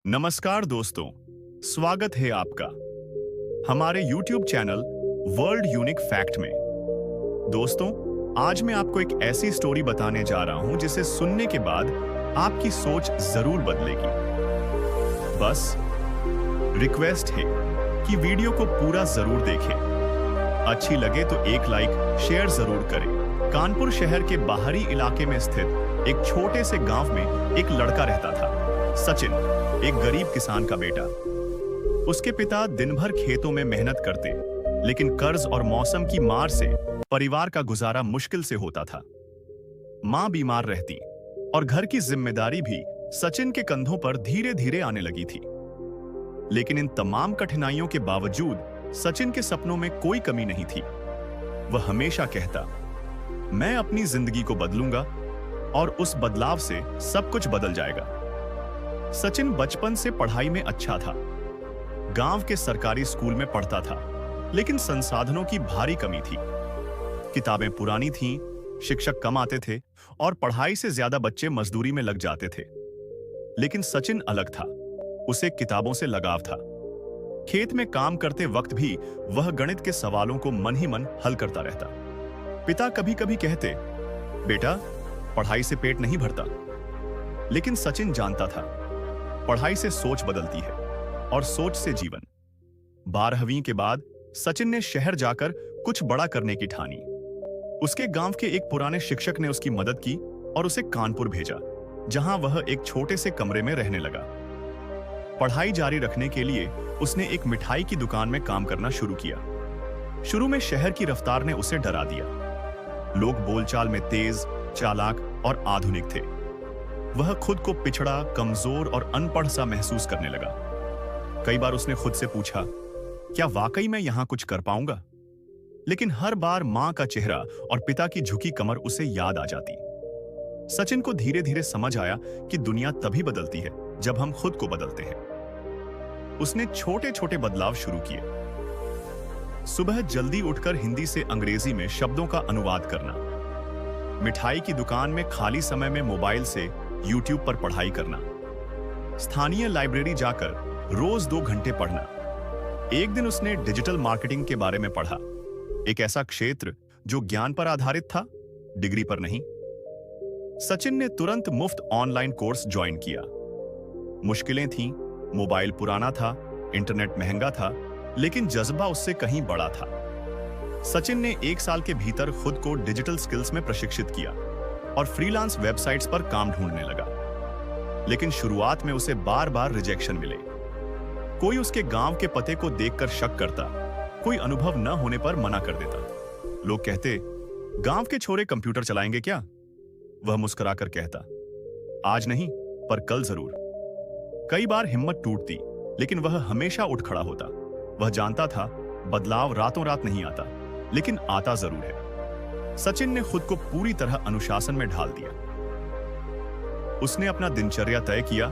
नमस्कार दोस्तों, स्वागत है आपका हमारे YouTube channel world unique fact में। दोस्तों, आज मैं आपको एक ऐसी स्टोरी बताने जा रहा हूं जिसे सुनने के बाद आपकी सोच जरूर बदलेगी। बस रिक्वेस्ट है कि वीडियो को पूरा जरूर देखें। अच्छी लगे तो एक लाइक शेयर जरूर करें। कानपुर शहर के बाहरी इलाके में स्थित एक छोटे से गांव में एक लड़का रहता था, सचिन, एक गरीब किसान का बेटा। उसके पिता दिन भर खेतों में मेहनत करते, लेकिन कर्ज और मौसम की मार से परिवार का गुजारा मुश्किल से होता था। मां बीमार रहती और घर की जिम्मेदारी भी सचिन के कंधों पर धीरे धीरे आने लगी थी। लेकिन इन तमाम कठिनाइयों के बावजूद सचिन के सपनों में कोई कमी नहीं थी। वह हमेशा कहता, मैं अपनी जिंदगी को बदलूंगा और उस बदलाव से सब कुछ बदल जाएगा। सचिन बचपन से पढ़ाई में अच्छा था। गांव के सरकारी स्कूल में पढ़ता था, लेकिन संसाधनों की भारी कमी थी। किताबें पुरानी थीं, शिक्षक कम आते थे और पढ़ाई से ज्यादा बच्चे मजदूरी में लग जाते थे। लेकिन सचिन अलग था, उसे किताबों से लगाव था। खेत में काम करते वक्त भी वह गणित के सवालों को मन ही मन हल करता रहता। पिता कभी कभी कहते, बेटा, पढ़ाई से पेट नहीं भरता। लेकिन सचिन जानता था, पढ़ाई से सोच बदलती है और सोच से जीवन। 12वीं के बाद सचिन ने शहर जाकर कुछ बड़ा करने की ठानी। उसके गांव के एक पुराने शिक्षक ने उसकी मदद की और उसे कानपुर भेजा, जहां वह एक छोटे से कमरे में रहने लगा। पढ़ाई जारी रखने के लिए उसने एक मिठाई की दुकान में काम करना शुरू किया। शुरू में शहर की रफ्तार ने उसे डरा दिया। लोग बोलचाल में तेज, चालाक और आधुनिक थे। वह खुद को पिछड़ा, कमजोर और अनपढ़ सा महसूस करने लगा। कई बार उसने खुद से पूछा, क्या वाकई मैं यहां कुछ कर पाऊंगा? लेकिन हर बार मां का चेहरा और पिता की झुकी कमर उसे याद आ जाती। सचिन को धीरे धीरे समझ आया कि दुनिया तभी बदलती है जब हम खुद को बदलते हैं। उसने छोटे छोटे बदलाव शुरू किए। सुबह जल्दी उठकर हिंदी से अंग्रेजी में शब्दों का अनुवाद करना, मिठाई की दुकान में खाली समय में मोबाइल से YouTube पर पढ़ाई करना, स्थानीय लाइब्रेरी जाकर रोज 2 घंटे पढ़ना। एक दिन उसने डिजिटल मार्केटिंग के बारे में पढ़ा, एक ऐसा क्षेत्र जो ज्ञान पर आधारित था, डिग्री पर नहीं। सचिन ने तुरंत मुफ्त ऑनलाइन कोर्स ज्वाइन किया। मुश्किलें थीं, मोबाइल पुराना था, इंटरनेट महंगा था, लेकिन जज्बा उससे कहीं बड़ा था। सचिन ने 1 साल के भीतर खुद को डिजिटल स्किल्स में प्रशिक्षित किया और फ्रीलांस वेबसाइट्स पर काम ढूंढने लगा। लेकिन शुरुआत में उसे बार बार रिजेक्शन मिले। कोई उसके गांव के पते को देखकर शक करता, कोई अनुभव न होने पर मना कर देता। लोग कहते, गांव के छोरे कंप्यूटर चलाएंगे क्या? वह मुस्कुराकर कहता, आज नहीं, पर कल जरूर। कई बार हिम्मत टूटती, लेकिन वह हमेशा उठ खड़ा होता। वह जानता था, बदलाव रातों रात नहीं आता, लेकिन आता जरूर है। सचिन ने खुद को पूरी तरह अनुशासन में ढाल दिया। उसने अपना दिनचर्या तय किया,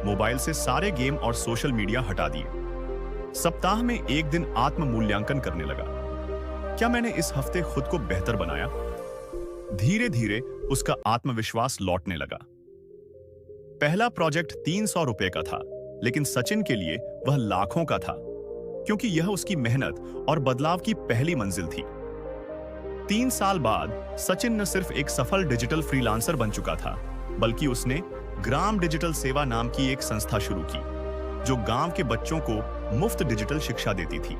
मोबाइल से सारे गेम और सोशल मीडिया हटा दिए। सप्ताह में 1 दिन आत्म मूल्यांकन करने लगा। क्या मैंने इस हफ्ते खुद को बेहतर बनाया? धीरे धीरे उसका आत्मविश्वास लौटने लगा। पहला प्रोजेक्ट 300 रुपए का था, लेकिन सचिन के लिए वह लाखों का था, क्योंकि यह उसकी मेहनत और बदलाव की पहली मंजिल थी। 3 साल बाद सचिन न सिर्फ एक सफल डिजिटल फ्रीलांसर बन चुका था, बल्कि उसने ग्राम डिजिटल सेवा नाम की एक संस्था शुरू की, जो गांव के बच्चों को मुफ्त डिजिटल शिक्षा देती थी।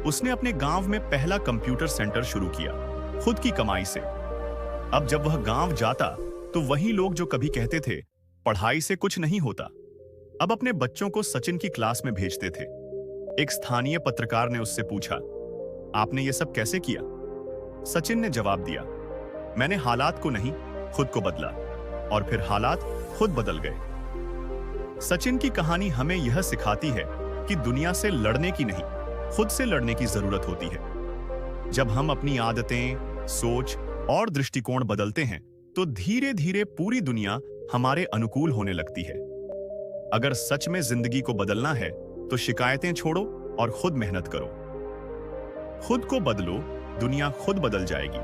उसने अपने गांव में पहला कंप्यूटर सेंटर शुरू किया, खुद की कमाई से। अब जब वह गांव जाता, तो वही लोग जो कभी कहते थे, पढ़ाई से कुछ नहीं होता, अब अपने बच्चों को सचिन की क्लास में भेजते थे। एक स्थानीय पत्रकार ने उससे पूछा, आपने ये सब कैसे किया? सचिन ने जवाब दिया, मैंने हालात को नहीं, खुद को बदला, और फिर हालात खुद बदल गए। सचिन की कहानी हमें यह सिखाती है कि दुनिया से लड़ने की नहीं, खुद से लड़ने की जरूरत होती है। जब हम अपनी आदतें, सोच और दृष्टिकोण बदलते हैं, तो धीरे धीरे पूरी दुनिया हमारे अनुकूल होने लगती है। अगर सच में जिंदगी को बदलना है, तो शिकायतें छोड़ो और खुद मेहनत करो। खुद को बदलो, दुनिया खुद बदल जाएगी।